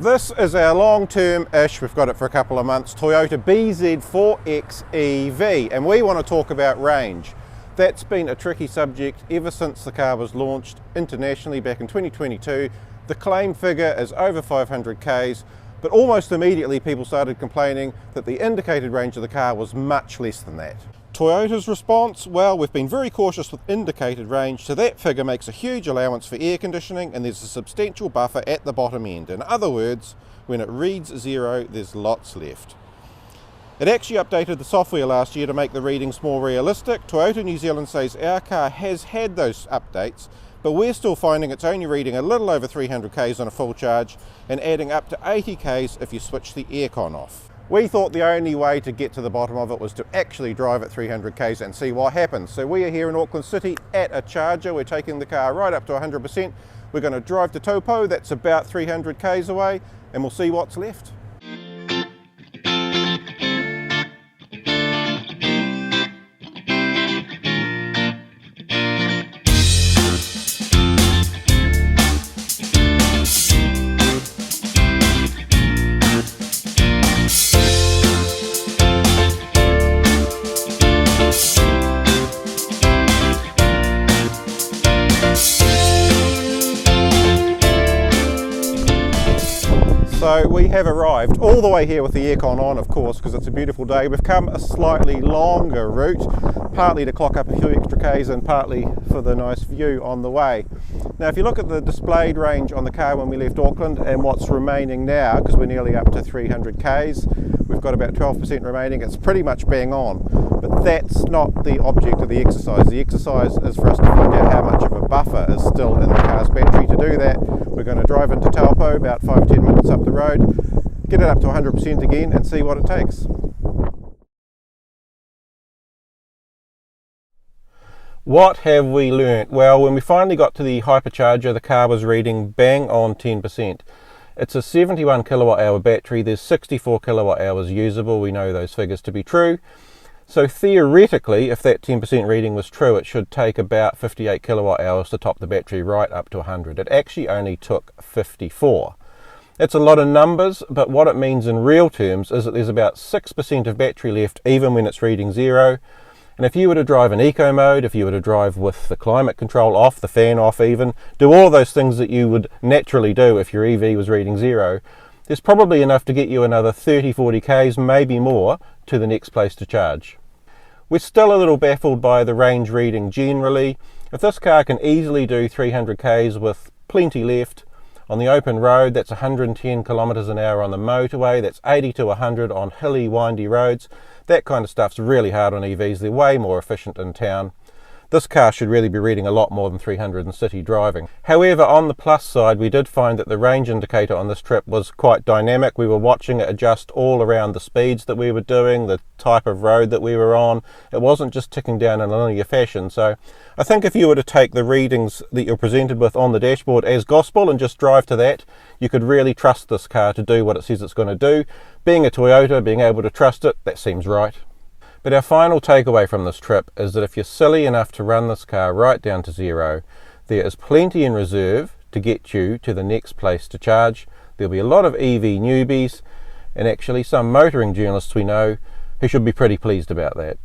This is our long-term-ish, we've got it for a couple of months, Toyota bZ4X EV, and we want to talk about range. That's been a tricky subject ever since the car was launched internationally back in 2022. The claim figure is over 500 k's, but almost immediately people started complaining that the indicated range of the car was much less than that. Toyota's response? Well, we've been very cautious with indicated range, so that figure makes a huge allowance for air conditioning and there's a substantial buffer at the bottom end. In other words, when it reads 0, there's lots left. It actually updated the software last year to make the readings more realistic. Toyota New Zealand says our car has had those updates, but we're still finding it's only reading a little over 300 k's on a full charge and adding up to 80 k's if you switch the aircon off. We thought the only way to get to the bottom of it was to actually drive at 300 k's and see what happens. So we are here in Auckland City at a charger. We're taking the car right up to 100%. We're going to drive to Taupo, that's about 300 k's away, and we'll see what's left. So we have arrived all the way here with the aircon on, of course, because it's a beautiful day. We've come a slightly longer route, partly to clock up a few extra k's and partly for the nice view on the way. Now if you look at the displayed range on the car when we left Auckland and what's remaining now, because we're nearly up to 300 k's, we've got about 12% remaining. It's pretty much bang on, but that's not the object of the exercise. The exercise is for us to find out how much of a buffer is still in the car's battery. To do that, we're going to drive into Taupo, about 5-10 minutes up the road, get it up to 100% again and see what it takes. What have we learnt? Well, when we finally got to the hypercharger, the car was reading bang on 10%. It's a 71 kilowatt hour battery, there's 64 kilowatt hours usable, we know those figures to be true. So theoretically, if that 10% reading was true, it should take about 58 kilowatt hours to top the battery right up to 100. It actually only took 54. It's a lot of numbers, but what it means in real terms is that there's about 6% of battery left even when it's reading 0. And if you were to drive in eco mode, if you were to drive with the climate control off, the fan off even, do all those things that you would naturally do if your EV was reading 0, there's probably enough to get you another 30-40 k's, maybe more, to the next place to charge. We're still a little baffled by the range reading generally. If this car can easily do 300 k's with plenty left, on the open road that's 110 kilometers an hour on the motorway, that's 80 to 100 on hilly, windy roads. That kind of stuff's really hard on EVs, they're way more efficient in town. This car should really be reading a lot more than 300 in city driving. However, on the plus side, we did find that the range indicator on this trip was quite dynamic. We were watching it adjust all around the speeds that we were doing, the type of road that we were on. It wasn't just ticking down in a linear fashion. So I think if you were to take the readings that you're presented with on the dashboard as gospel and just drive to that, you could really trust this car to do what it says it's going to do. Being a Toyota, being able to trust it, that seems right. But our final takeaway from this trip is that if you're silly enough to run this car right down to 0, there is plenty in reserve to get you to the next place to charge. There'll be a lot of EV newbies and actually some motoring journalists we know who should be pretty pleased about that.